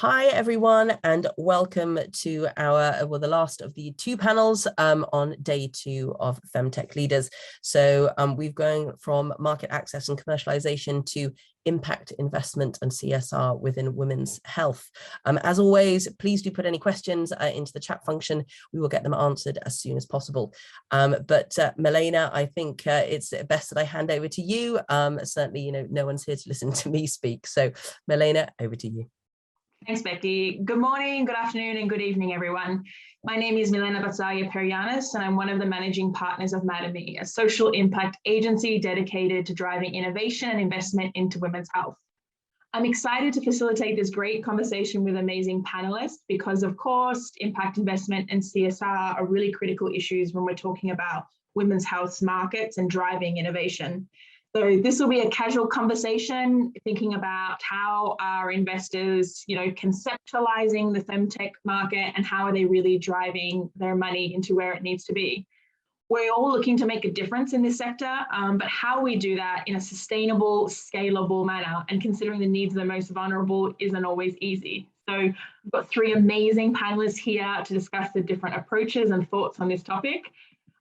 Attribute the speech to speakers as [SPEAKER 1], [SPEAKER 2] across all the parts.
[SPEAKER 1] Hi, everyone, and welcome to the last of the two panels on day 2 of Femtech Leaders. So we've going from market access and commercialization to impact investment and CSR within women's health. As always, please do put any questions into the chat function. We will get them answered as soon as possible. But Milena, I think it's best that I hand over to you. Certainly, no one's here to listen to me speak. So Milena, over to you.
[SPEAKER 2] Thanks, Becky. Good morning, good afternoon, and good evening, everyone. My name is Milena Bacalja Perianes, and I'm one of the managing partners of Madami, a social impact agency dedicated to driving innovation and investment into women's health. I'm excited to facilitate this great conversation with amazing panelists because, of course, impact investment and CSR are really critical issues when we're talking about women's health markets and driving innovation. So this will be a casual conversation, thinking about how are investors, conceptualizing the femtech market and how are they really driving their money into where it needs to be. We're all looking to make a difference in this sector, but how we do that in a sustainable, scalable manner and considering the needs of the most vulnerable isn't always easy. So I've got 3 amazing panelists here to discuss the different approaches and thoughts on this topic.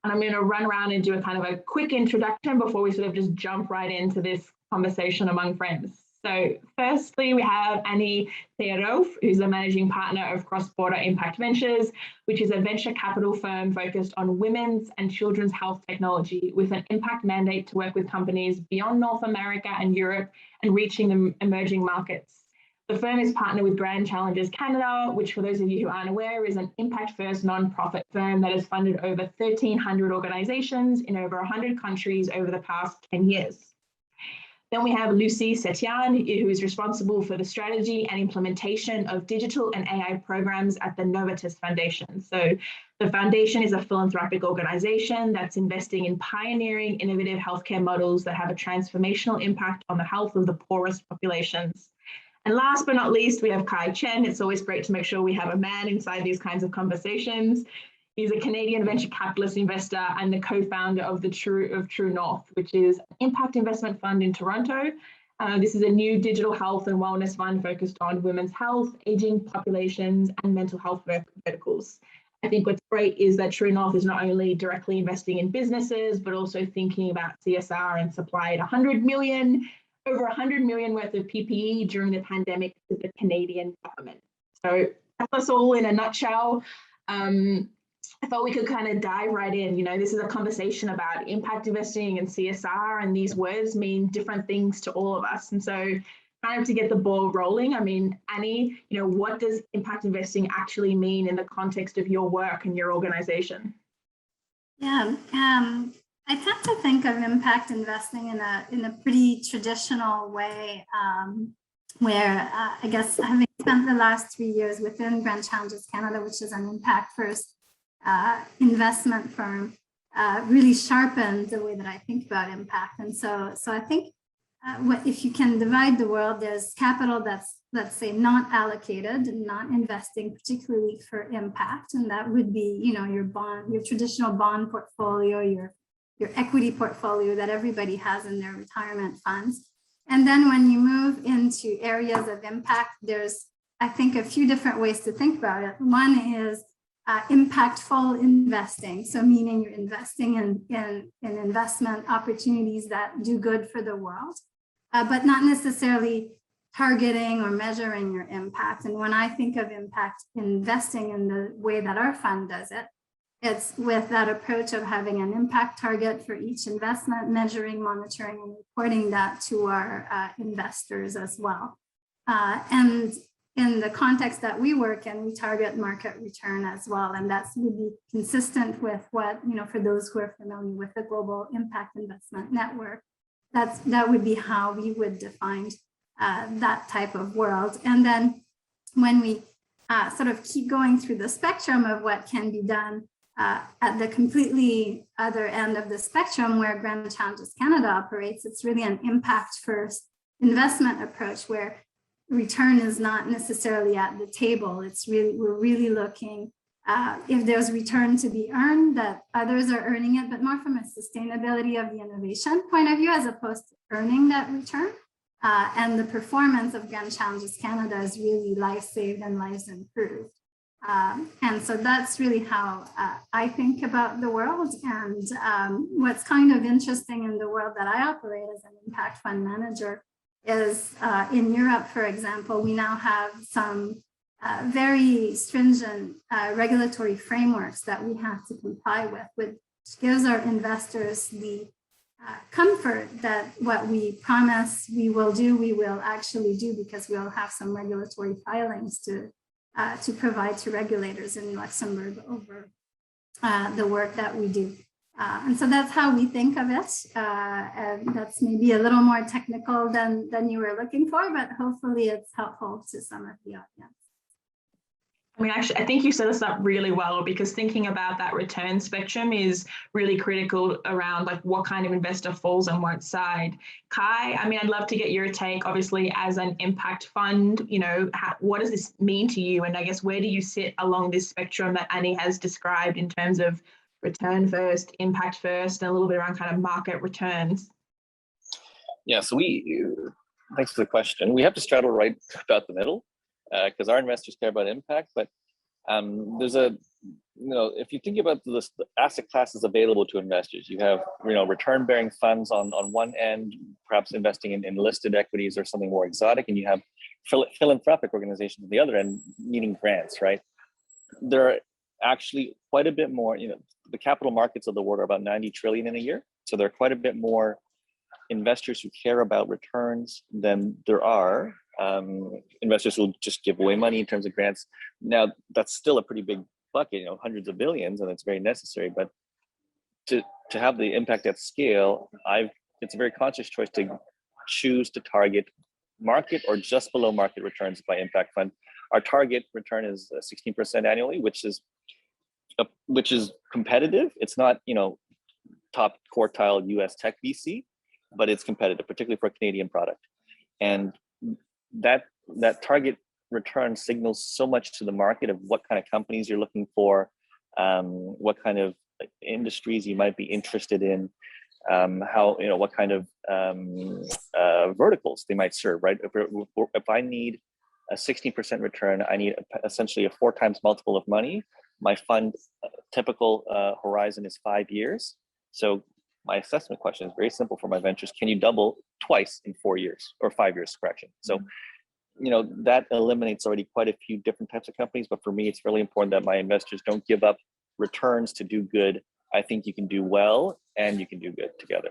[SPEAKER 2] And I'm going to run around and do a kind of a quick introduction before we sort of just jump right into this conversation among friends. So firstly, we have Theriault, who's the managing partner of Cross-Border Impact Ventures, which is a venture capital firm focused on women's and children's health technology with an impact mandate to work with companies beyond North America and Europe and reaching the emerging markets. The firm is partnered with Grand Challenges Canada, which for those of you who aren't aware is an impact-first non-profit firm that has funded over 1,300 organizations in over 100 countries over the past 10 years. Then we have Setian, who is responsible for the strategy and implementation of digital and AI programs at the Novartis Foundation. So the foundation is a philanthropic organization that's investing in pioneering innovative healthcare models that have a transformational impact on the health of the poorest populations. And last but not least, we have Chen. It's always great to make sure we have a man inside these kinds of conversations. He's a Canadian venture capitalist investor and the co-founder of TrueNorth, which is an impact investment fund in Toronto. This is a new digital health and wellness fund focused on women's health, aging populations, and mental health verticals. I think what's great is that TrueNorth is not only directly investing in businesses, but also thinking about CSR and supplied over 100 million worth of PPE during the pandemic to the Canadian government. So that's us all in a nutshell. I thought we could kind of dive right in. This is a conversation about impact investing and CSR, and these words mean different things to all of us. And so kind of to get the ball rolling, Annie, what does impact investing actually mean in the context of your work and your organization?
[SPEAKER 3] Yeah, I tend to think of impact investing in a pretty traditional way, where I guess having spent the last 3 years within Grand Challenges Canada, which is an impact-first investment firm, really sharpened the way that I think about impact. And so I think if you can divide the world, there's capital that's, let's say, not allocated and not investing particularly for impact, and that would be, your traditional bond portfolio, your equity portfolio that everybody has in their retirement funds. And then when you move into areas of impact, there's, I think, a few different ways to think about it. One is impactful investing. So meaning you're investing in investment opportunities that do good for the world, but not necessarily targeting or measuring your impact. And when I think of impact investing in the way that our fund does it, it's with that approach of having an impact target for each investment, measuring, monitoring, and reporting that to our investors as well. And in the context that we work in, we target market return as well. And that's really consistent with what, for those who are familiar with the Global Impact Investment Network, that would be how we would define that type of world. And then when we sort of keep going through the spectrum of what can be done, at the completely other end of the spectrum where Grand Challenges Canada operates, it's really an impact-first investment approach where return is not necessarily at the table. We're really looking if there's return to be earned, that others are earning it, but more from a sustainability of the innovation point of view as opposed to earning that return. And the performance of Gun Challenges Canada is really lives saved and lives improved. And so that's really how I think about the world. And what's kind of interesting in the world that I operate as an impact fund manager is in Europe, for example, we now have some very stringent regulatory frameworks that we have to comply with, which gives our investors the comfort that what we promise we will do, we will actually do, because we'll have some regulatory filings to provide to regulators in Luxembourg over the work that we do. And so that's how we think of it. And that's maybe a little more technical than you were looking for, but hopefully it's helpful to some of the audience.
[SPEAKER 2] I mean, actually, I think you set us up really well, because thinking about that return spectrum is really critical around like what kind of investor falls on what side. Kai, I mean, I'd love to get your take, obviously, as an impact fund, you know, what does this mean to you? And I guess, where do you sit along this spectrum that Annie has described in terms of return first, impact first, and a little bit around kind of market returns?
[SPEAKER 4] Yeah, so thanks for the question. We have to straddle right about the middle, because our investors care about impact, but there's if you think about the asset classes available to investors, you have, return-bearing funds on one end, perhaps investing in listed equities or something more exotic, and you have philanthropic organizations on the other end needing grants, right? There are actually quite a bit more, the capital markets of the world are about 90 trillion in a year. So there are quite a bit more investors who care about returns than there are investors who just give away money in terms of grants. Now, that's still a pretty big bucket, hundreds of billions, and it's very necessary. But to have the impact at scale, it's a very conscious choice to choose to target market or just below market returns by impact fund. Our target return is 16% annually, which is competitive. It's not, top quartile US tech VC, but it's competitive, particularly for a Canadian product. And that target return signals so much to the market of what kind of companies you're looking for, what kind of industries you might be interested in, what kind of verticals they might serve, right? If I need a 16% return, I need essentially a 4 times multiple of money. My fund typical horizon is 5 years. So my assessment question is very simple for my ventures. Can you double twice in 4 years or 5 years, correction? So, that eliminates already quite a few different types of companies. But for me, it's really important that my investors don't give up returns to do good. I think you can do well and you can do good together.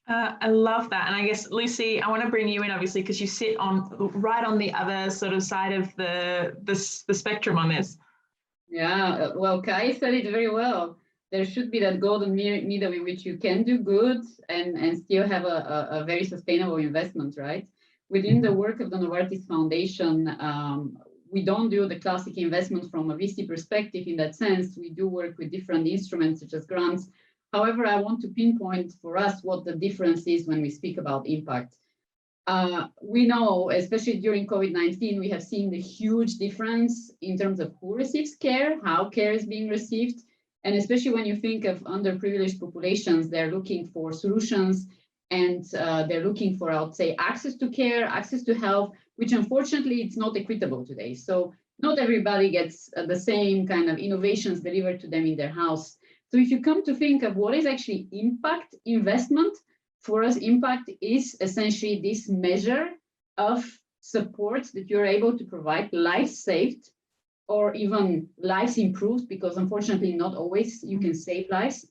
[SPEAKER 2] I love that. And I guess, Lucy, I want to bring you in, obviously, because you sit right on the other sort of side of the spectrum on this.
[SPEAKER 5] Yeah, well, Kai said it very well. There should be that golden middle in which you can do good and still have a very sustainable investment, right? Within the work of the Novartis Foundation, we don't do the classic investment from a VC perspective in that sense. We do work with different instruments such as grants. However, I want to pinpoint for us what the difference is when we speak about impact. We know, especially during COVID-19, we have seen the huge difference in terms of who receives care, how care is being received. And especially when you think of underprivileged populations, they're looking for solutions and they're looking for, I would say, access to care, access to health, which unfortunately it's not equitable today. So not everybody gets the same kind of innovations delivered to them in their house. So if you come to think of what is actually impact investment, for us, impact is essentially this measure of support that you're able to provide, lives saved, or even lives improved, because unfortunately not always you can save lives,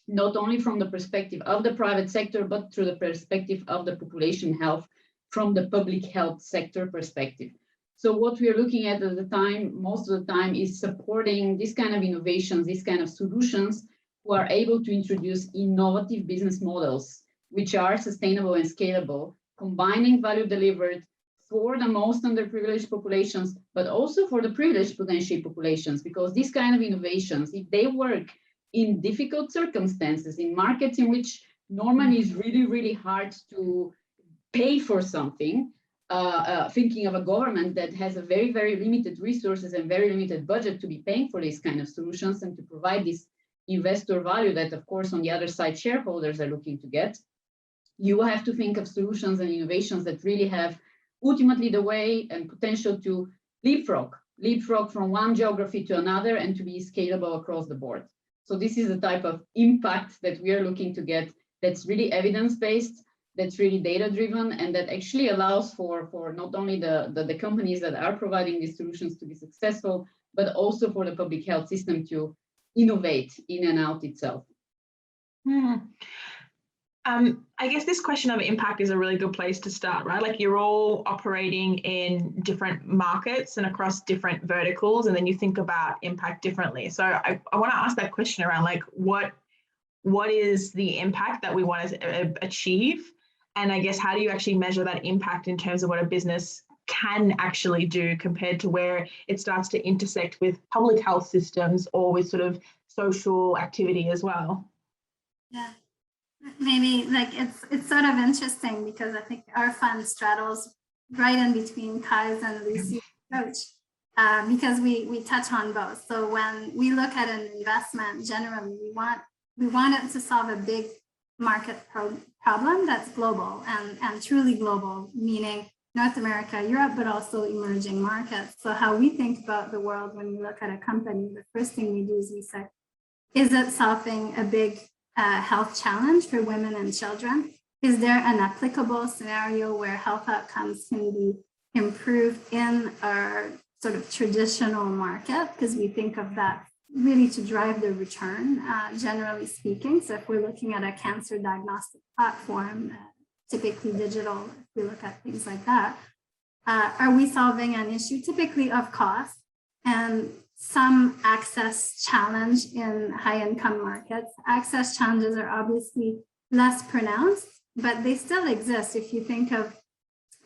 [SPEAKER 5] not only from the perspective of the private sector, but through the perspective of the population health, from the public health sector perspective. So what we are looking at the time, most of the time, is supporting this kind of innovations, this kind of solutions, who are able to introduce innovative business models, which are sustainable and scalable, combining value delivered for the most underprivileged populations, but also for the privileged potential populations, because these kind of innovations, if they work in difficult circumstances, in markets in which normally is really, really hard to pay for something, thinking of a government that has a very, very limited resources and very limited budget to be paying for these kind of solutions and to provide this investor value that, of course, on the other side, shareholders are looking to get. you have to think of solutions and innovations that really have ultimately the way and potential to leapfrog from one geography to another and to be scalable across the board. So this is the type of impact that we are looking to get that's really evidence-based, that's really data-driven, and that actually allows for not only the companies that are providing these solutions to be successful, but also for the public health system to innovate in and out itself.
[SPEAKER 2] I guess this question of impact is a really good place to start, right? Like you're all operating in different markets and across different verticals, and then you think about impact differently. So I want to ask that question around like what is the impact that we want to achieve? And I guess how do you actually measure that impact in terms of what a business can actually do compared to where it starts to intersect with public health systems or with sort of social activity as well?
[SPEAKER 3] Yeah. Maybe like it's sort of interesting because I think our fund straddles right in between Kai's and Lucy's approach because we touch on both. So when we look at an investment, generally we want it to solve a big market problem that's global and truly global, meaning North America, Europe, but also emerging markets. So how we think about the world when we look at a company, the first thing we do is we say, is it solving a big health challenge for women and children? Is there an applicable scenario where health outcomes can be improved in our sort of traditional market? Because we think of that really to drive the return, generally speaking. So if we're looking at a cancer diagnostic platform, typically digital, if we look at things like that, are we solving an issue typically of cost and some access challenge in high income markets? Access challenges are obviously less pronounced, but they still exist. If you think of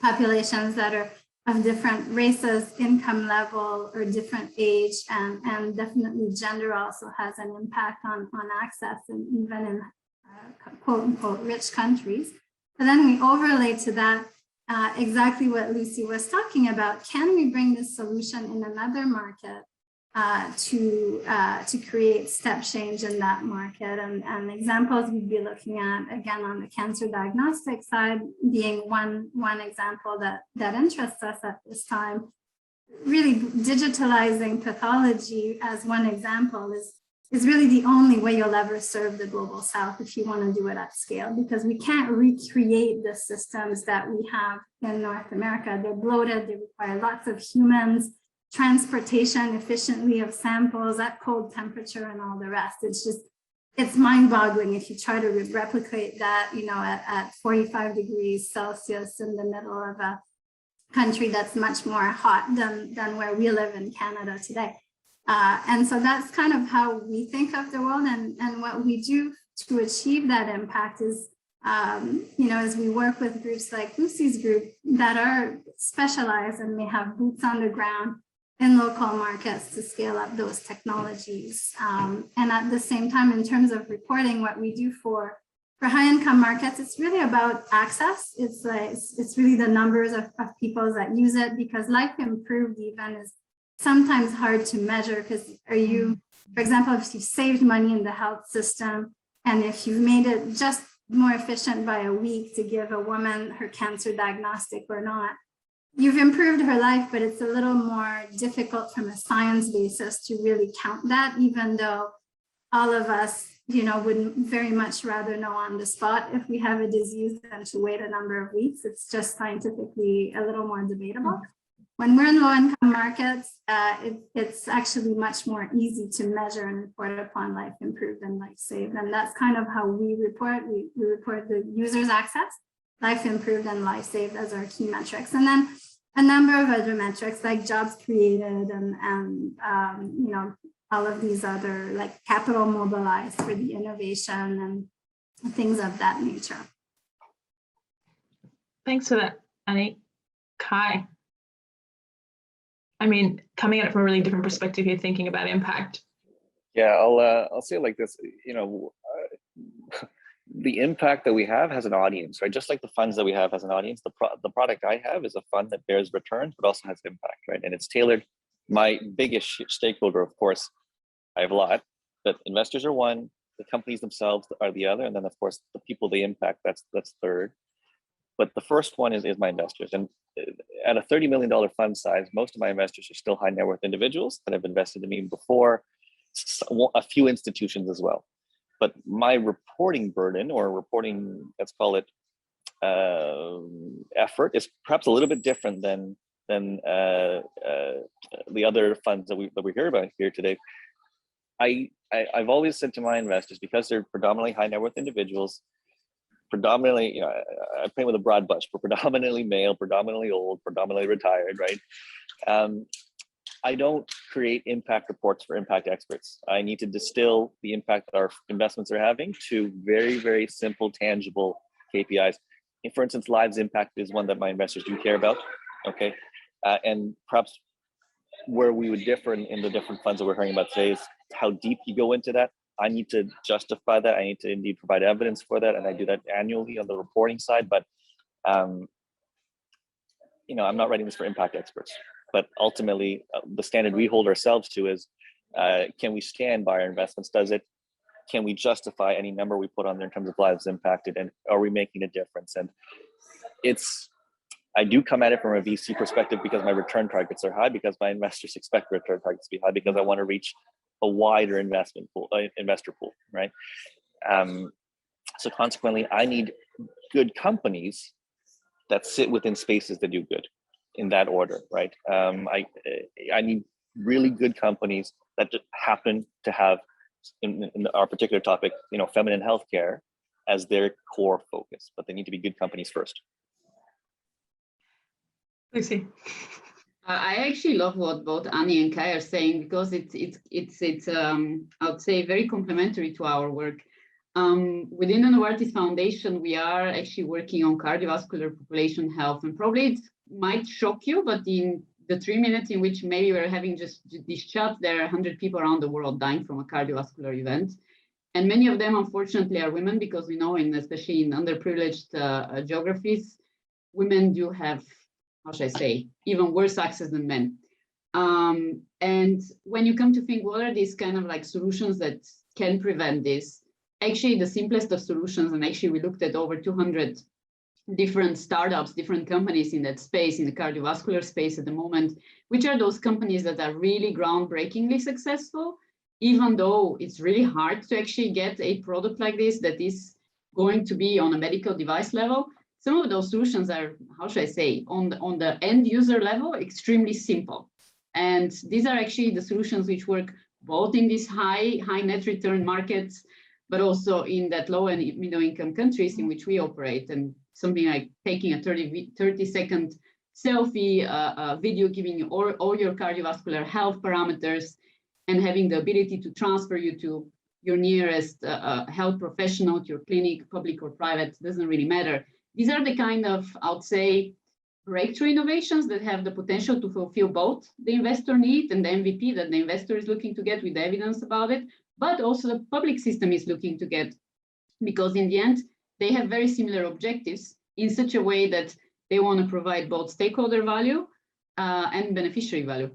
[SPEAKER 3] populations that are of different races, income level, or different age, and definitely gender also has an impact on access, and even in quote unquote rich countries. And then we overlay to that exactly what Lucy was talking about. Can we bring this solution in another market to create step change in that market? And examples we'd be looking at, again, on the cancer diagnostic side, being one example that interests us at this time. Really digitalizing pathology as one example is really the only way you'll ever serve the global south if you want to do it at scale, because we can't recreate the systems that we have in North America. They're bloated, they require lots of humans, transportation efficiently of samples at cold temperature and all the rest. It's mind-boggling if you try to replicate that, at 45 degrees Celsius in the middle of a country that's much more hot than where we live in Canada today. And so that's kind of how we think of the world, and what we do to achieve that impact is, as we work with groups like Lucy's group that are specialized and may have boots on the ground in local markets to scale up those technologies. And at the same time, in terms of reporting, what we do for high-income markets, it's really about access. It's really the numbers of people that use it, because life improved even is sometimes hard to measure, because for example, if you've saved money in the health system, and if you've made it just more efficient by a week to give a woman her cancer diagnostic or not, you've improved her life, but it's a little more difficult from a science basis to really count that, even though all of us, would very much rather know on the spot if we have a disease than to wait a number of weeks. It's just scientifically a little more debatable. When we're in low-income markets, it's actually much more easy to measure and report upon life improved and life saved. And that's kind of how we report. We report the user's access, life improved, and life saved as our key metrics. And then a number of other metrics like jobs created and all of these other, like capital mobilized for the innovation and things of that nature.
[SPEAKER 2] Thanks for that, Annie. Kai. I mean, coming at it from a really different perspective here, thinking about impact.
[SPEAKER 4] Yeah, I'll say it like this. The impact that we have has an audience, right? Just like the funds that we have has an audience. The product I have is a fund that bears returns, but also has impact, right? And it's tailored. My biggest stakeholder, of course, I have a lot, but investors are one, The companies themselves are the other, and then of course the people they impact, that's third. But the first one is my investors. And at a $30 million fund size, most of my investors are still high net worth individuals that have invested in me before, a few institutions as well. But my reporting burden, or reporting, let's call it, effort, is perhaps a little bit different than the other funds that we hear about here today. I've always said to my investors, because they're predominantly high net worth individuals, predominantly, you know, I paint with a broad brush, but predominantly male, predominantly old, predominantly retired, right? I don't create impact reports for impact experts. I need to distill the impact that our investments are having to very, very simple, tangible KPIs. And for instance, lives impact is one that my investors do care about, okay? And perhaps where we would differ in the different funds that we're hearing about today is how deep you go into that. I need to justify that. I need to indeed provide evidence for that. And I do that annually on the reporting side. But, you know, I'm not writing this for impact experts. But ultimately, the standard we hold ourselves to is, can we stand by our investments? Can we justify any number we put on there in terms of lives impacted? And are we making a difference? And I do come at it from a VC perspective because my return targets are high, because my investors expect return targets to be high, because I want to reach a wider investor pool, right? So consequently, I need good companies that sit within spaces that do good, in that order, right? I need really good companies that just happen to have, in our particular topic, you know, feminine healthcare as their core focus, but they need to be good companies first.
[SPEAKER 2] Lucy.
[SPEAKER 5] I actually love what both Annie and Kai are saying, because it's I would say very complementary to our work. Within the Novartis Foundation, we are actually working on cardiovascular population health, and probably it might shock you, but in the 3 minutes in which maybe we're having just this chat, there are 100 people around the world dying from a cardiovascular event. And many of them, unfortunately, are women, because we know, especially in underprivileged geographies, women do have, how should I say, even worse access than men. And when you come to think, what are these kind of like solutions that can prevent this? Actually, the simplest of solutions, and actually we looked at over 200 different startups, different companies in that space, in the cardiovascular space at the moment, which are those companies that are really groundbreakingly successful, even though it's really hard to actually get a product like this that is going to be on a medical device level. Some of those solutions are, how should I say, on the end user level, extremely simple. And these are actually the solutions which work both in these high net return markets, but also in that low and middle income countries in which we operate. And something like taking a 30-second selfie video, giving you all your cardiovascular health parameters, and having the ability to transfer you to your nearest health professional, to your clinic, public or private, doesn't really matter. These are the kind of, I would say, breakthrough innovations that have the potential to fulfill both the investor need and the MVP that the investor is looking to get with evidence about it, but also the public system is looking to get, because in the end, they have very similar objectives in such a way that they want to provide both stakeholder value and beneficiary value.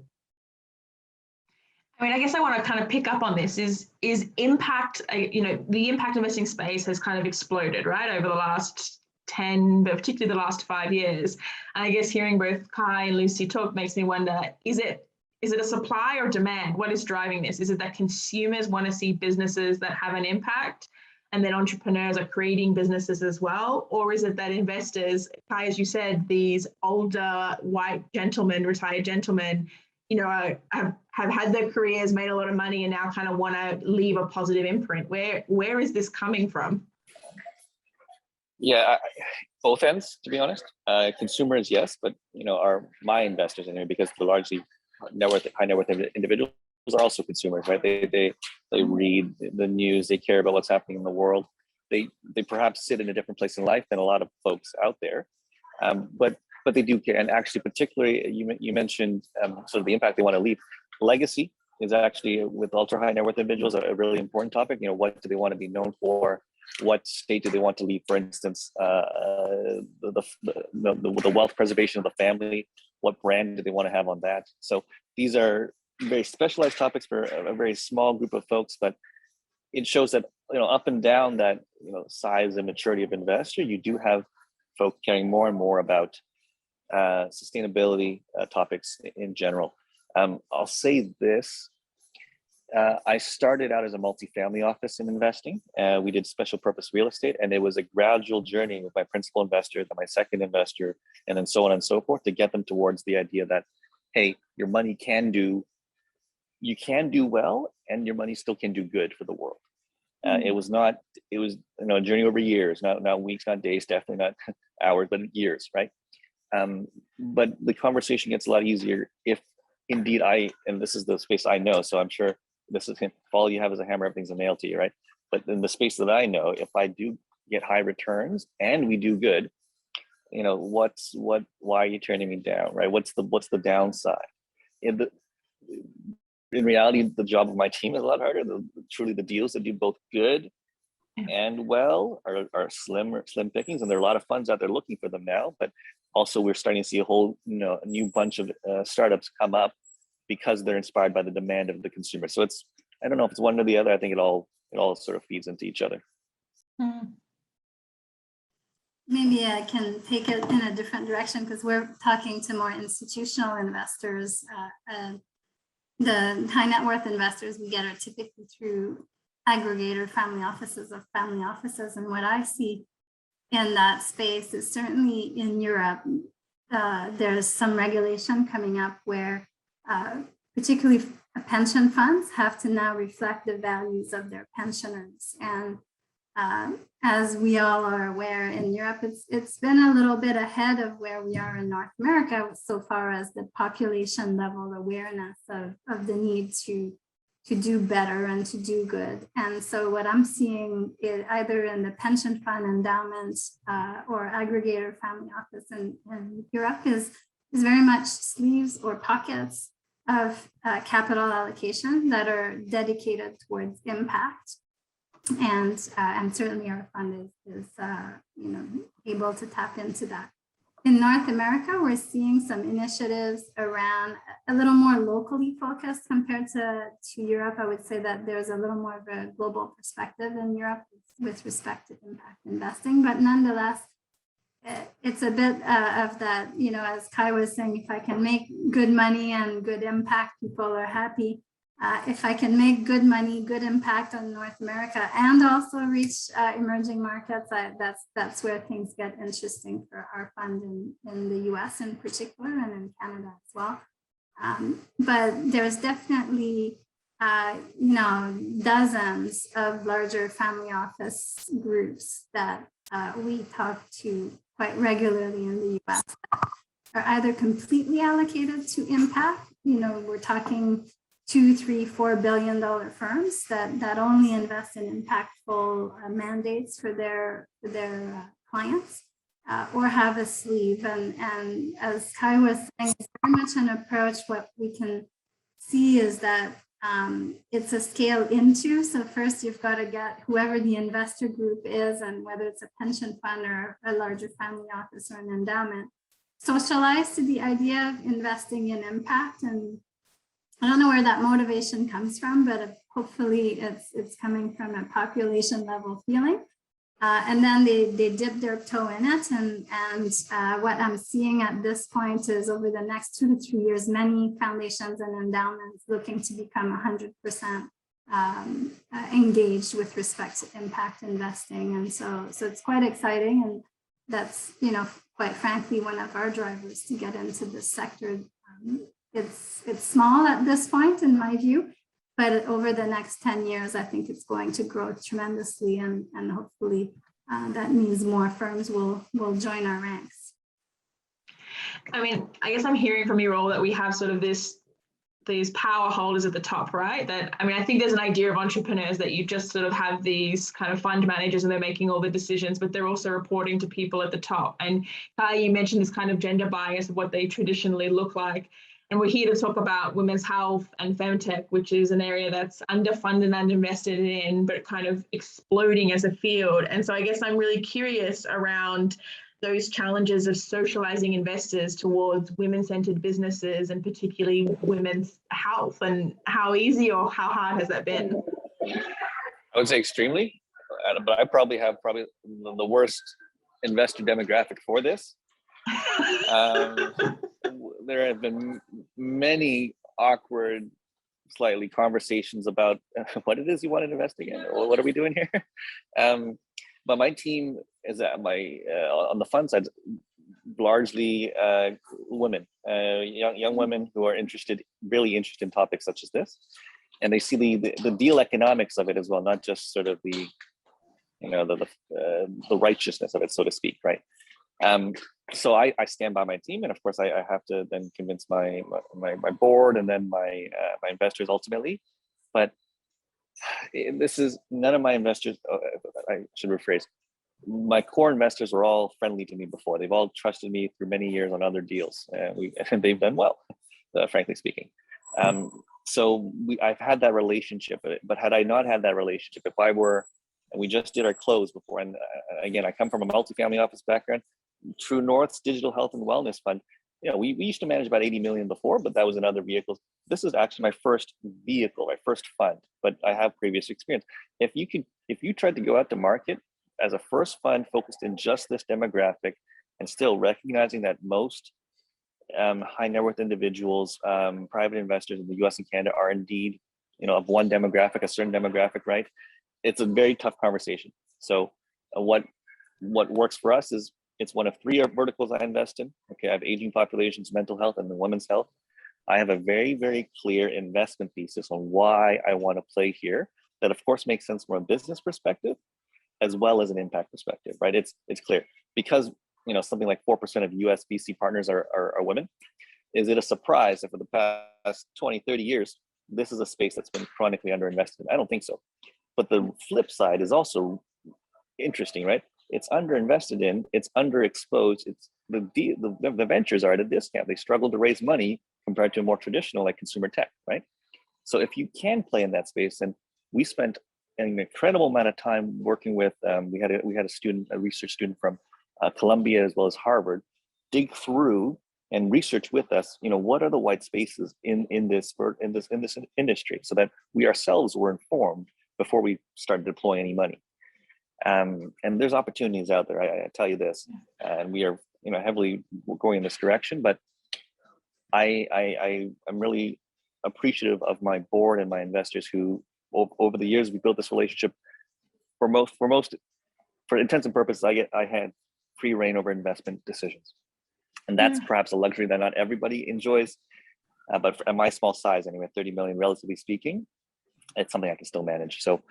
[SPEAKER 2] I mean, I guess I want to kind of pick up on this is impact, you know, the impact investing space has kind of exploded, right, over the last 10, but particularly the last 5 years. And I guess hearing both Kai and Lucy talk makes me wonder, is it a supply or demand? What is driving this? Is it that consumers want to see businesses that have an impact, and then entrepreneurs are creating businesses as well? Or is it that investors, Kai, as you said, these older white gentlemen, retired gentlemen, you know, have had their careers, made a lot of money, and now kind of want to leave a positive imprint? Where is this coming from?
[SPEAKER 4] Yeah, both ends, to be honest. Consumers, yes, but you know, my investors in here, because they're largely high net worth individuals, are also consumers, right? They read the news, they care about what's happening in the world. They perhaps sit in a different place in life than a lot of folks out there, but they do care. And actually, particularly, you mentioned sort of the impact they want to leave. Legacy is actually, with ultra high net worth individuals, a really important topic. You know, what do they want to be known for? What state do they want to leave? For instance, the wealth preservation of the family. What brand do they want to have on that? So these are very specialized topics for a very small group of folks, but it shows that, up and down that, size and maturity of investor, you do have folk caring more and more about sustainability topics in general. I'll say this. I started out as a multifamily office in investing. We did special purpose real estate, and it was a gradual journey with my principal investor, then my second investor, and then so on and so forth, to get them towards the idea that, hey, your money you can do well, and your money still can do good for the world. It was a journey over years, not weeks, not days, definitely not hours, but years, right? But the conversation gets a lot easier if indeed and this is the space I know, so I'm sure this is, if all you have is a hammer, everything's a nail to you, right? But in the space that I know, if I do get high returns and we do good, why are you turning me down, right? What's the downside? In reality, the job of my team is a lot harder. Truly, the deals that do both good and well are slim pickings, and there are a lot of funds out there looking for them now. But also, we're starting to see a whole a new bunch of startups come up because they're inspired by the demand of the consumer. So I don't know if it's one or the other. I think it all sort of feeds into each other.
[SPEAKER 3] Maybe I can take it in a different direction, because we're talking to more institutional investors. The high net worth investors we get are typically through aggregator family offices of family offices. And what I see in that space is certainly in Europe, there's some regulation coming up where particularly pension funds have to now reflect the values of their pensioners. And as we all are aware, in Europe, it's been a little bit ahead of where we are in North America so far as the population level awareness of the need to do better and to do good. And so what I'm seeing is either in the pension fund endowments or aggregator family office in Europe is very much sleeves or pockets of capital allocation that are dedicated towards impact. And certainly our fund is able to tap into that. In North America, we're seeing some initiatives around a little more locally focused compared to Europe. I would say that there's a little more of a global perspective in Europe with respect to impact investing, but nonetheless, it's a bit of that, as Kai was saying, if I can make good money and good impact, people are happy. If I can make good money, good impact on North America, and also reach emerging markets, that's where things get interesting for our fund in the US in particular, and in Canada as well. But there's definitely, dozens of larger family office groups that we talk to quite regularly in the US that are either completely allocated to impact, we're talking $2, $3, $4 billion firms that only invest in impactful mandates for their clients, or have a sleeve. And as Kai was saying, it's very much an approach. What we can see is that it's a scale into. So first you've got to get whoever the investor group is, and whether it's a pension fund or a larger family office or an endowment, socialized to the idea of investing in impact. And I don't know where that motivation comes from, but hopefully it's coming from a population level feeling. And then they dip their toe in it. And what I'm seeing at this point is over the next 2 to 3 years, many foundations and endowments looking to become 100% engaged with respect to impact investing. And so it's quite exciting. And that's, quite frankly, one of our drivers to get into this sector. It's small at this point, in my view, but over the next 10 years, I think it's going to grow tremendously, and hopefully that means more firms will join our ranks.
[SPEAKER 2] I mean, I guess I'm hearing from your role that we have sort of these power holders at the top, right? I think there's an idea of entrepreneurs that you just sort of have these kind of fund managers and they're making all the decisions, but they're also reporting to people at the top. And you mentioned this kind of gender bias of what they traditionally look like. And we're here to talk about women's health and femtech, which is an area that's underfunded and underinvested in, but kind of exploding as a field. And so I guess I'm really curious around those challenges of socializing investors towards women-centered businesses, and particularly women's health, and how easy or how hard has that been?
[SPEAKER 4] I would say extremely, but I probably have the worst investor demographic for this. There have been many awkward, slightly conversations about what it is you want to invest in. What are we doing here? But my team is at on the fund side, largely women, young women who are really interested in topics such as this, and they see the deal economics of it as well, not just sort of the righteousness of it, so to speak, right? So I stand by my team, and of course I have to then convince my board and then my investors ultimately. But this is none of my investors. I should rephrase. My core investors are all friendly to me before. They've all trusted me through many years on other deals, and they've done well, frankly speaking. So I've had that relationship. But had I not had that relationship, if I were, and we just did our close before, and again, I come from a multifamily office background. TrueNorth's Digital Health and Wellness Fund, we used to manage about 80 million before, but that was in other vehicles. This is actually my first vehicle, my first fund, but I have previous experience. If you tried to go out to market as a first fund focused in just this demographic, and still recognizing that most high net worth individuals, private investors in the US and Canada are indeed, of one demographic, a certain demographic, right? It's a very tough conversation. So what works for us is it's one of three verticals I invest in. Okay, I have aging populations, mental health, and women's health. I have a very, very clear investment thesis on why I want to play here. That of course makes sense from a business perspective, as well as an impact perspective, right? It's clear because something like 4% of US VC partners are women. Is it a surprise that for the past 20, 30 years, this is a space that's been chronically underinvested in? I don't think so. But the flip side is also interesting, right? It's underinvested in, it's underexposed. It's the ventures are at a discount. They struggle to raise money compared to a more traditional like consumer tech, right? So if you can play in that space, and we spent an incredible amount of time working with, we had a research student from Columbia as well as Harvard, dig through and research with us, what are the white spaces in this industry, so that we ourselves were informed before we started deploying any money. And there's opportunities out there. I tell you this, and we are heavily going in this direction. But I'm really appreciative of my board and my investors who, over the years, we built this relationship. For intents and purposes, I had free reign over investment decisions, and that's perhaps a luxury that not everybody enjoys. But at my small size, anyway, 30 million, relatively speaking, it's something I can still manage. So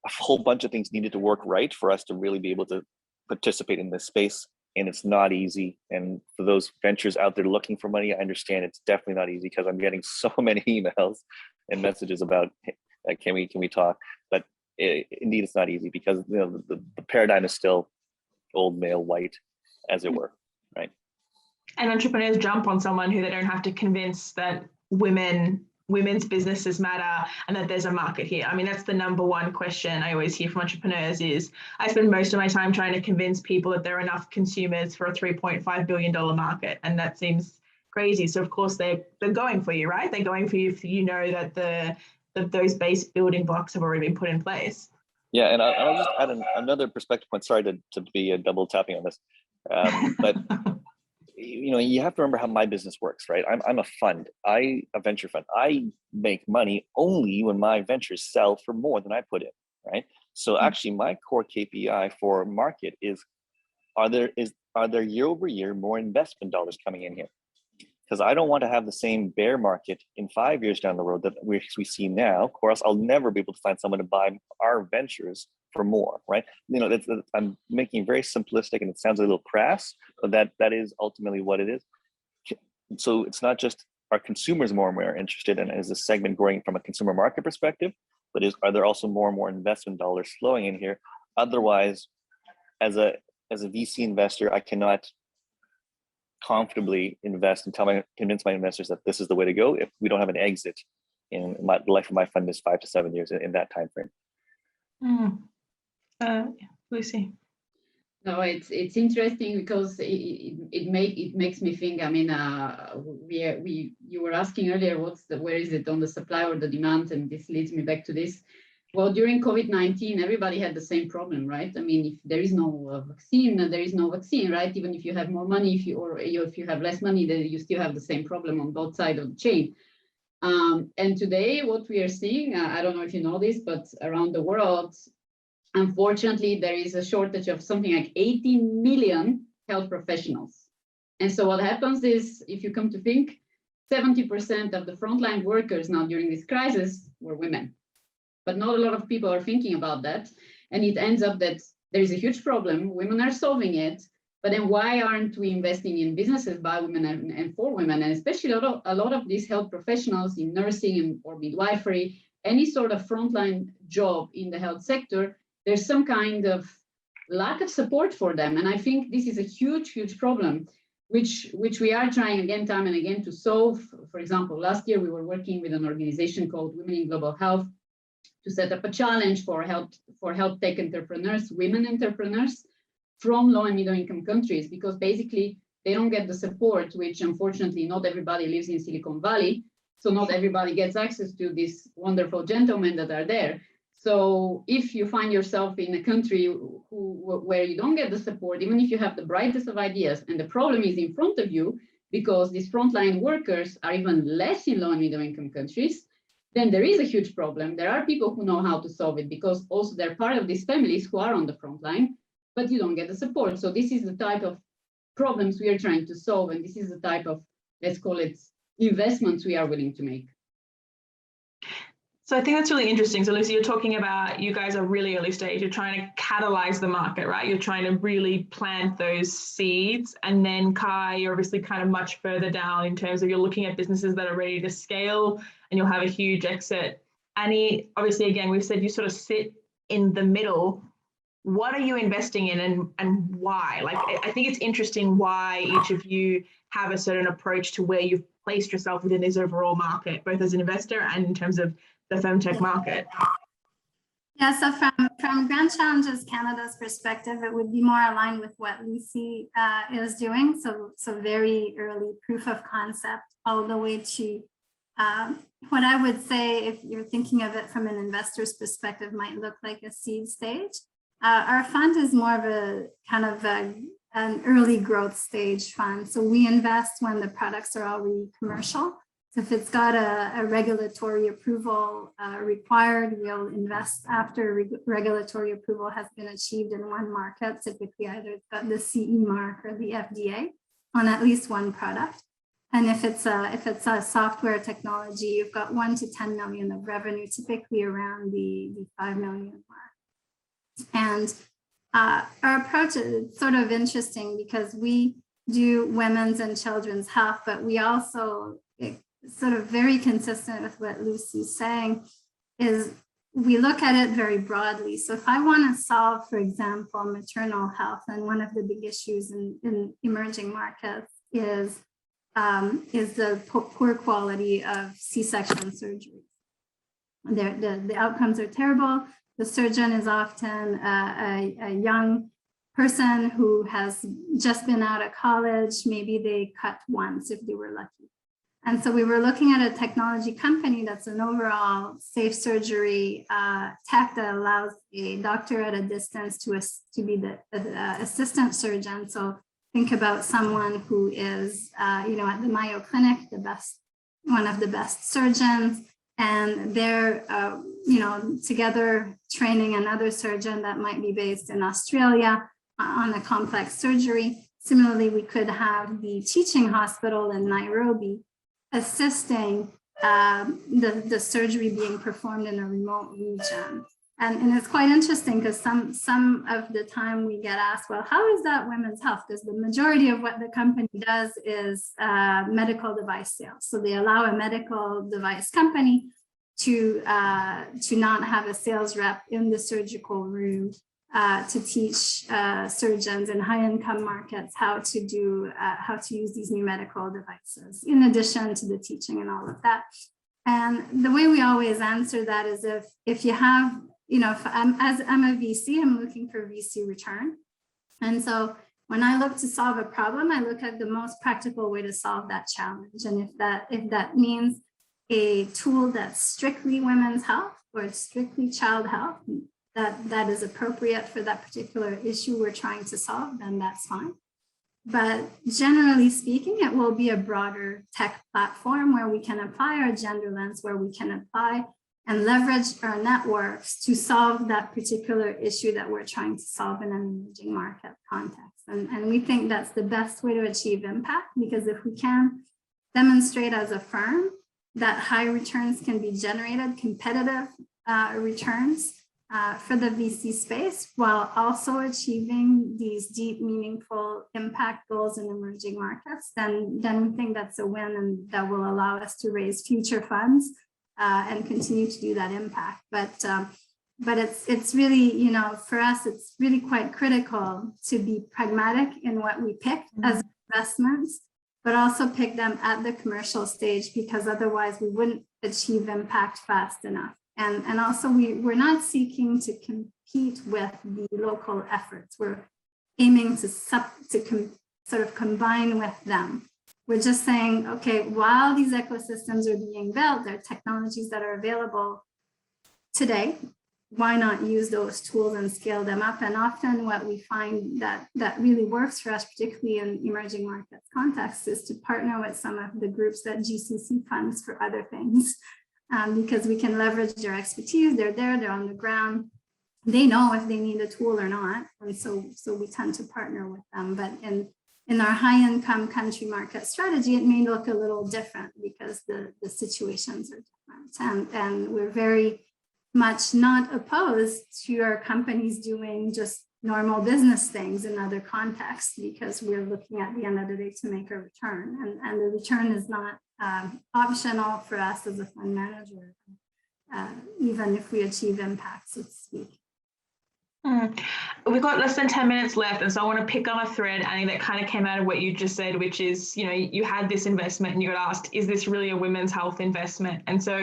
[SPEAKER 4] a whole bunch of things needed to work right for us to really be able to participate in this space. And it's not easy. And for those ventures out there looking for money, I understand it's definitely not easy, because I'm getting so many emails and messages about, can we talk? But indeed, it's not easy, because the paradigm is still old male white, as it were, right?
[SPEAKER 2] And entrepreneurs jump on someone who they don't have to convince that women's businesses matter and that there's a market here. I mean, that's the number one question I always hear from entrepreneurs is, I spend most of my time trying to convince people that there are enough consumers for a $3.5 billion market. And that seems crazy. So of course they're going for you, right? They're going for you if that those base building blocks have already been put in place.
[SPEAKER 4] Yeah, and I'll just add another perspective point. Sorry to be a double tapping on this, but you have to remember how my business works, right? I'm a fund, a venture fund. I make money only when my ventures sell for more than I put in, right? So actually, my core KPI for market is, are there year over year more investment dollars coming in here? Because I don't want to have the same bear market in 5 years down the road that we see now. Of course, I'll never be able to find someone to buy our ventures for more, right? I'm making it very simplistic, and it sounds a little crass, but that is ultimately what it is. So it's not just are consumers more and more interested in, is the segment growing from a consumer market perspective, but are there also more and more investment dollars flowing in here? Otherwise, as a VC investor, I cannot comfortably invest and convince my investors that this is the way to go if we don't have an exit in the life of my fund is 5 to 7 years in that time frame.
[SPEAKER 2] Lucy.
[SPEAKER 5] No, it's interesting because it makes me think. I mean, you were asking earlier, where is it on the supply or the demand, and this leads me back to this. Well, during COVID-19, everybody had the same problem, right? I mean, if there is no vaccine, there is no vaccine, right? Even if you have more money, if you have less money, then you still have the same problem on both sides of the chain. And today, what we are seeing, I don't know if you know this, but around the world, unfortunately, there is a shortage of something like 18 million health professionals. And so what happens is, if you come to think, 70% of the frontline workers now during this crisis were women. But not a lot of people are thinking about that. And it ends up that there is a huge problem. Women are solving it. But then why aren't we investing in businesses by women and for women? And especially a lot of these health professionals in nursing or midwifery, any sort of frontline job in the health sector, there's some kind of lack of support for them. And I think this is a huge, huge problem, which we are trying again, time and again to solve. For example, last year we were working with an organization called Women in Global Health to set up a challenge for health tech entrepreneurs, women entrepreneurs from low and middle income countries, because basically they don't get the support, which unfortunately not everybody lives in Silicon Valley. So not everybody gets access to these wonderful gentlemen that are there. So if you find yourself in a country where you don't get the support, even if you have the brightest of ideas, and the problem is in front of you, because these frontline workers are even less in low and middle income countries, then there is a huge problem. There are people who know how to solve it, because also they're part of these families who are on the front line, but you don't get the support. So this is the type of problems we are trying to solve. And this is the type of, let's call it, investments we are willing to make.
[SPEAKER 2] So I think that's really interesting. So Lucy, you're talking about, you guys are really early stage. You're trying to catalyze the market, right? You're trying to really plant those seeds. And then Kai, you're obviously kind of much further down in terms of you're looking at businesses that are ready to scale and you'll have a huge exit. Annie, obviously, again, we've said you sort of sit in the middle. What are you investing in and why? Like, I think it's interesting why each of you have a certain approach to where you've placed yourself within this overall market, both as an investor and in terms of the femtech market.
[SPEAKER 3] Yeah, so from Grand Challenges Canada's perspective, it would be more aligned with what Lucy is doing. So very early proof of concept, all the way to what I would say, if you're thinking of it from an investor's perspective, might look like a seed stage. Our fund is more of a kind of an early growth stage fund. So we invest when the products are already commercial. So if it's got a regulatory approval required, we'll invest after regulatory approval has been achieved in one market. Typically, either it's got the CE mark or the FDA on at least one product. And if it's a software technology, you've got 1 to 10 million of revenue, typically around the 5 million mark. And our approach is sort of interesting because we do women's and children's health, but we also, sort of very consistent with what Lucy's saying, is we look at it very broadly. So if I want to solve, for example, maternal health, and one of the big issues in emerging markets is the poor quality of C-section surgery. The outcomes are terrible. The surgeon is often a young person who has just been out of college. Maybe they cut once if they were lucky. And so we were looking at a technology company that's an overall safe surgery tech that allows a doctor at a distance to be the assistant surgeon. So think about someone who is, at the Mayo Clinic, one of the best surgeons, and they're, together training another surgeon that might be based in Australia on a complex surgery. Similarly, we could have the teaching hospital in Nairobi assisting the surgery being performed in a remote region. And it's quite interesting because some of the time we get asked, well, how is that women's health? Because the majority of what the company does is medical device sales. So they allow a medical device company to not have a sales rep in the surgical room to teach surgeons in high-income markets how to use these new medical devices, in addition to the teaching and all of that. And the way we always answer that is if you have, if I'm a VC, I'm looking for VC return. And so when I look to solve a problem, I look at the most practical way to solve that challenge. And if that means a tool that's strictly women's health, or it's strictly child health, that is appropriate for that particular issue we're trying to solve, then that's fine. But generally speaking, it will be a broader tech platform where we can apply our gender lens, where we can apply and leverage our networks to solve that particular issue that we're trying to solve in an emerging market context. And we think that's the best way to achieve impact, because if we can demonstrate as a firm that high returns can be generated, competitive returns for the VC space, while also achieving these deep, meaningful impact goals in emerging markets, then we think that's a win, and that will allow us to raise future funds and continue to do that impact. But it's really, you know, for us, it's really quite critical to be pragmatic in what we pick as investments, but also pick them at the commercial stage, because otherwise we wouldn't achieve impact fast enough. And also we're not seeking to compete with the local efforts. We're aiming to sort of combine with them. We're just saying, okay, while these ecosystems are being built, there are technologies that are available today. Why not use those tools and scale them up? And often what we find that really works for us, particularly in emerging markets context, is to partner with some of the groups that GCC funds for other things, because we can leverage their expertise. They're there, they're on the ground. They know if they need a tool or not. And so we tend to partner with them. But in our high income country market strategy, it may look a little different because the situations are different. And we're very much not opposed to our companies doing just normal business things in other contexts, because we're looking at the end of the day to make a return. And the return is not optional for us as a fund manager, even if we achieve impact, so to speak.
[SPEAKER 2] We've got less than 10 minutes left, and so I want to pick on a thread, Annie, that kind of came out of what you just said, which is, you know, you had this investment and you got asked, is this really a women's health investment? And so,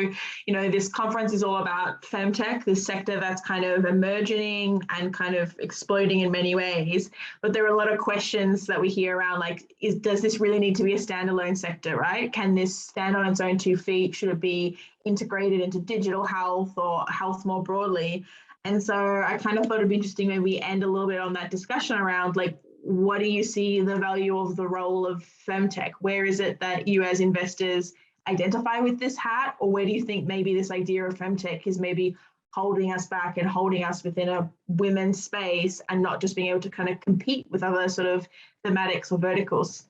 [SPEAKER 2] you know, this conference is all about femtech, this sector that's kind of emerging and kind of exploding in many ways. But there are a lot of questions that we hear around, like, does this really need to be a standalone sector, right? Can this stand on its own 2 feet? Should it be integrated into digital health or health more broadly? And so I kind of thought it'd be interesting maybe we end a little bit on that discussion around, like, what do you see the value of the role of femtech? Where is it that you as investors identify with this hat? Or where do you think maybe this idea of femtech is maybe holding us back and holding us within a women's space and not just being able to kind of compete with other sort of thematics or verticals?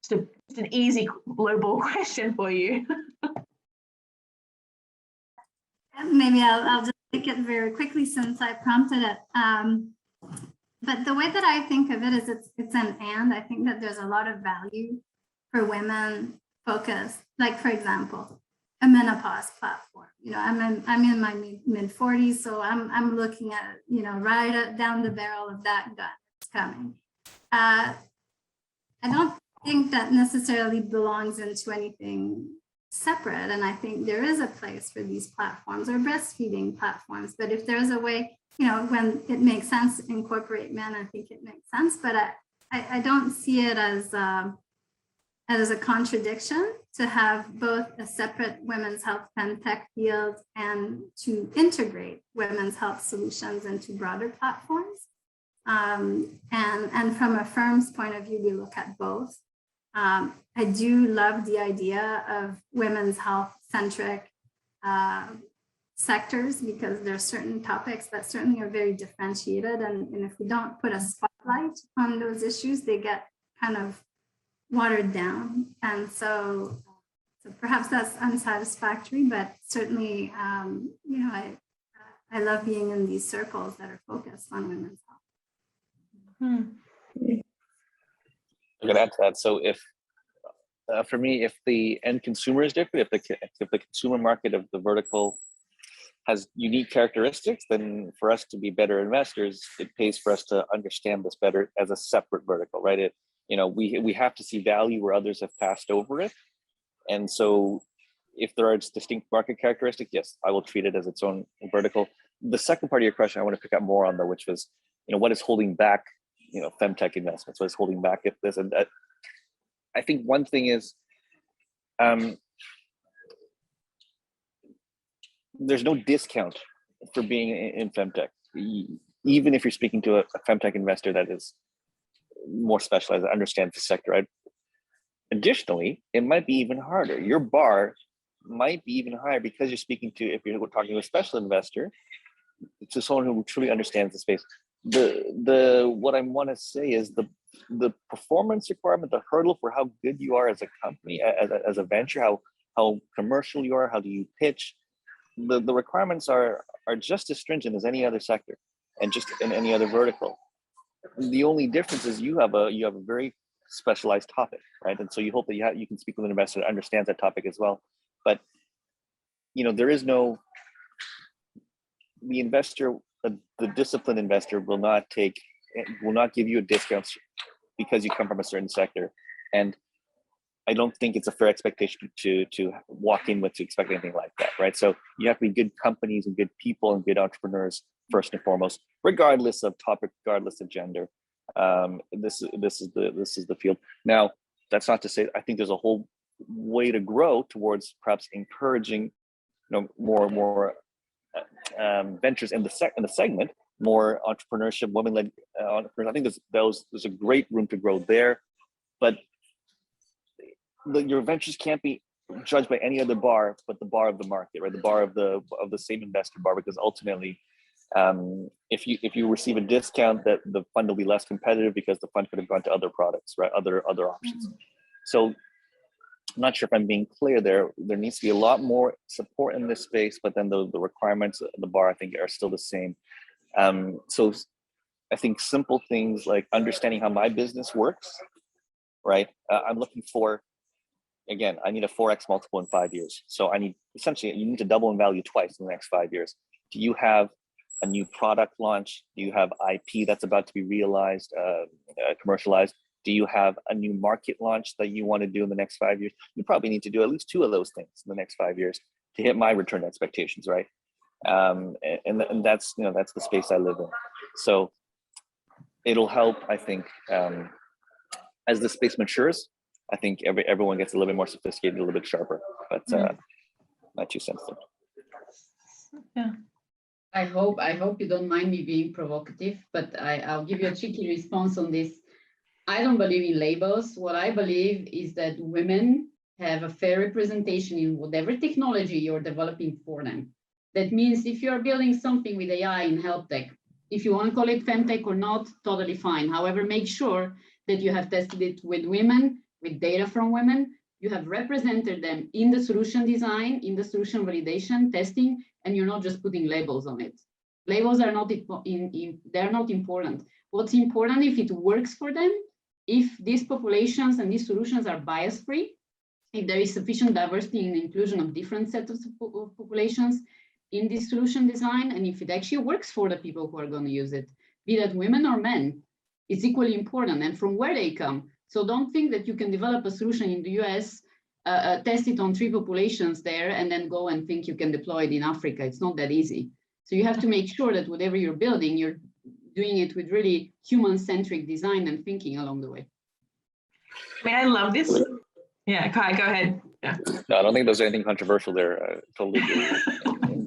[SPEAKER 2] Just an easy lowball question for you.
[SPEAKER 3] Maybe I'll just take it very quickly since I prompted it. But the way that I think of it is it's an and. I think that there's a lot of value for women focused, like, for example, a menopause platform. You know, I'm in my mid 40s, so I'm looking at, you know, right down the barrel of that gun that's coming. I don't think that necessarily belongs into anything separate, and I think there is a place for these platforms or breastfeeding platforms. But if there's a way, you know, when it makes sense to incorporate men, I think it makes sense. But I don't see it as a contradiction to have both a separate women's health femtech field and to integrate women's health solutions into broader platforms. And from a firm's point of view, we look at both. I do love the idea of women's health centric sectors, because there are certain topics that certainly are very differentiated. And if we don't put a spotlight on those issues, they get kind of watered down. And so perhaps that's unsatisfactory, but certainly, you know, I love being in these circles that are focused on women's health.
[SPEAKER 4] I'm gonna add to that. So if, for me, if the end consumer is different, if the consumer market of the vertical has unique characteristics, then for us to be better investors, it pays for us to understand this better as a separate vertical, right? You know, we have to see value where others have passed over it. And so if there are distinct market characteristics, yes, I will treat it as its own vertical. The second part of your question, I want to pick up more on, though, which was, you know, what is holding back, you know, femtech investments? What is holding back if this and that? I think one thing is, there's no discount for being in femtech, even if you're speaking to a femtech investor that is more specialized, that understands the sector. Right? Additionally, it might be even harder. Your bar might be even higher because you're speaking to, if you're talking to a special investor, to someone who truly understands the space. What I want to say is the performance requirement, the hurdle for how good you are as a company, as a venture, how commercial you are, how do you pitch, the requirements are just as stringent as any other sector and just in any other vertical. The only difference is you have a very specialized topic, right? And so you hope that you can speak with an investor that understands that topic as well. But there is no, the investor, the disciplined investor will not give you a discount because you come from a certain sector. And I don't think it's a fair expectation to walk in with to expect anything like that, right? So you have to be good companies and good people and good entrepreneurs first and foremost, regardless of topic, regardless of gender. This is the field. Now, that's not to say I think there's a whole way to grow towards perhaps encouraging, more ventures in the segment, more entrepreneurship, women-led entrepreneurs. I think there's a great room to grow there, but your ventures can't be judged by any other bar but the bar of the market, right? The bar of the same investor bar, because ultimately, if you receive a discount, that the fund will be less competitive because the fund could have gone to other products, right? Other options. So I'm not sure if I'm being clear there. There needs to be a lot more support in this space, but then the requirements, the bar, I think, are still the same. So I think simple things like understanding how my business works, right? I'm looking for, again, I need a 4x multiple in 5 years. So you need to double in value twice in the next 5 years. Do you have a new product launch? Do you have IP that's about to be realized, commercialized? Do you have a new market launch that you want to do in the next 5 years? You probably need to do at least 2 of those things in the next 5 years to hit my return expectations, right? And that's that's the space I live in. So it'll help, I think, as the space matures. I think everyone gets a little bit more sophisticated, a little bit sharper. But my 2 cents there.
[SPEAKER 2] Yeah.
[SPEAKER 5] I hope you don't mind me being provocative, but I'll give you a cheeky response on this. I don't believe in labels. What I believe is that women have a fair representation in whatever technology you're developing for them. That means if you're building something with AI in health tech, if you want to call it femtech or not, totally fine. However, make sure that you have tested it with women, with data from women. You have represented them in the solution design, in the solution validation, testing, and you're not just putting labels on it. Labels are not they're not important. What's important, if it works for them, if these populations and these solutions are bias-free, if there is sufficient diversity and inclusion of different sets of populations in this solution design, and if it actually works for the people who are going to use it, be that women or men, it's equally important, and from where they come. So don't think that you can develop a solution in the US, test it on 3 populations there, and then go and think you can deploy it in Africa. It's not that easy. So you have to make sure that whatever you're building, you're doing it with really human-centric design and thinking along the way.
[SPEAKER 2] I mean, I love this. Yeah, Kai, go ahead. Yeah.
[SPEAKER 4] No, I don't think there's anything controversial there. Totally agree.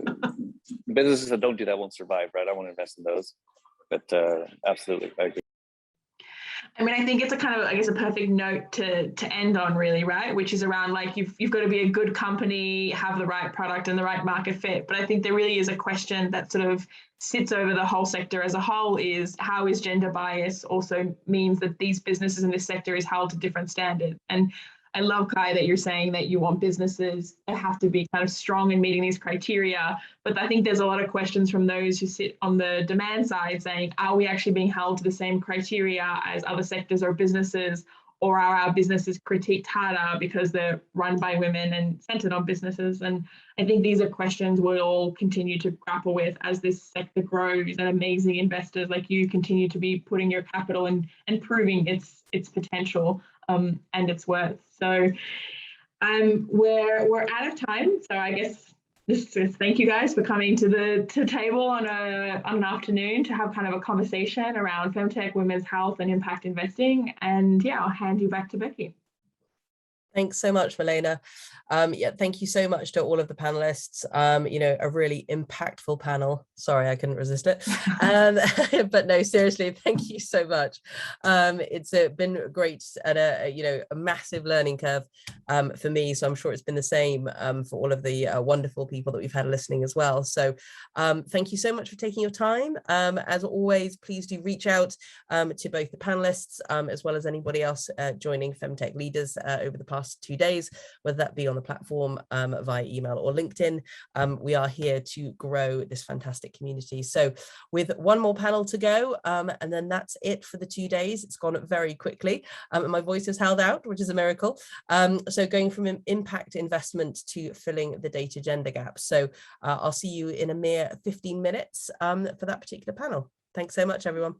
[SPEAKER 4] Businesses that don't do that won't survive, right? I want to invest in those. But absolutely, I agree.
[SPEAKER 2] I mean, I think it's a kind of, I guess, a perfect note to end on, really, right? Which is around, like, you've got to be a good company, have the right product and the right market fit. But I think there really is a question that sort of sits over the whole sector as a whole, is how is gender bias also means that these businesses in this sector is held to different standards. And I love, Kai, that you're saying that you want businesses that have to be kind of strong in meeting these criteria. But I think there's a lot of questions from those who sit on the demand side saying, are we actually being held to the same criteria as other sectors or businesses, or are our businesses critiqued harder because they're run by women and centered on businesses? And I think these are questions we'll all continue to grapple with as this sector grows and amazing investors like you continue to be putting your capital and proving its potential and its worth. So we're out of time. So I guess just thank you guys for coming to the table on an afternoon to have kind of a conversation around femtech, women's health and impact investing. And yeah, I'll hand you back to Becky.
[SPEAKER 1] Thanks so much, Milena. Yeah, thank you so much to all of the panelists. You know, a really impactful panel. Sorry, I couldn't resist it. But no, seriously, thank you so much. It's been great and a massive learning curve for me. So I'm sure it's been the same for all of the wonderful people that we've had listening as well. So thank you so much for taking your time. As always, please do reach out to both the panelists as well as anybody else joining Femtech Leaders over the past 2 days, whether that be on the platform via email or LinkedIn. We are here to grow this fantastic community. So with one more panel to go, and then that's it for the 2 days. It's gone very quickly, and my voice has held out, which is a miracle. So going from impact investment to filling the data gender gap. So I'll see you in a mere 15 minutes for that particular panel. Thanks so much, everyone.